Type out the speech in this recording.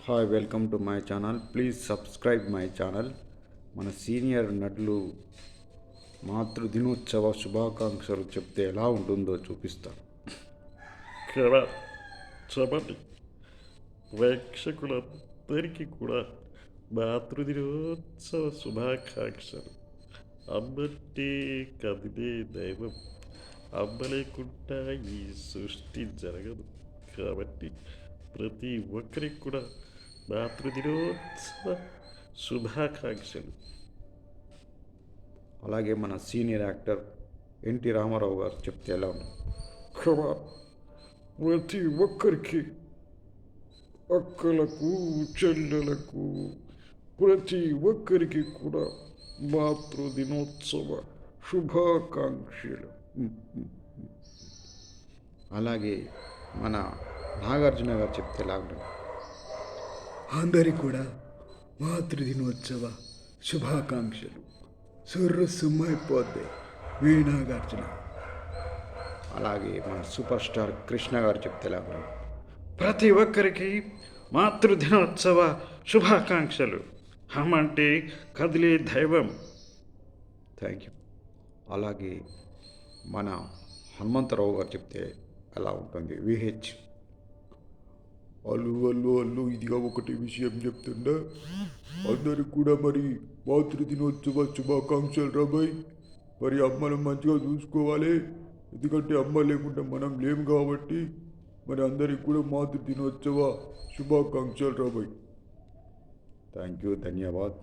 Hi, welcome to my channel. Please subscribe my channel. మన senior నటులు మాతృ దినోత్సవ శుభాకాంక్షలు చెప్తే ఎలా ఉంటుందో చూపిస్తాను. చెప్పండి ప్రేక్షకులందరికీ కూడా మాతృదినోత్సవ శుభాకాంక్షలు. అమ్మంటే కదిలే దైవం, అమ్మ లేకుండా ఈ సృష్టి జరగదు. కాబట్టి ప్రతి ఒక్కరికి కూడా మాతృదినోత్సవ శుభాకాంక్షలు. అలాగే మన సీనియర్ యాక్టర్ ఎన్టీ రామారావు గారు చెప్తే ఎలా ఉంది? ప్రతి ఒక్కరికి, అక్కలకు, చెల్లెలకు, ప్రతి ఒక్కరికి కూడా మాతృదినోత్సవ శుభాకాంక్షలు. అలాగే మన నాగార్జున గారు చెప్తే ఎలా ఉంటుంది? అందరికి కూడా మాతృదినోత్సవ శుభాకాంక్షలు. సుమ్మైపోద్ది వీణాగార్జున. అలాగే మన సూపర్ స్టార్ కృష్ణ గారు చెప్తే ఎలా ఉంటుంది? ప్రతి ఒక్కరికి మాతృదినోత్సవ శుభాకాంక్షలు. అమ్మంటే కదిలే దైవం. Thank you. అలాగే మన హనుమంతరావు గారు చెప్తే ఎలా ఉంటుంది? విహెచ్ అల్లు ఇదిగా ఒకటి విషయం చెప్తుండే అందరికి కూడా మరి మాతృదినోత్సవ శుభాకాంక్షలు రాబాయ్. మరి అమ్మను మంచిగా చూసుకోవాలి, ఎందుకంటే అమ్మ లేకుండా మనం లేము కాబట్టి మరి అందరికి కూడా మాతృదినోత్సవ శుభాకాంక్షలు రాబాయ్. Thank you, ధన్యవాద్.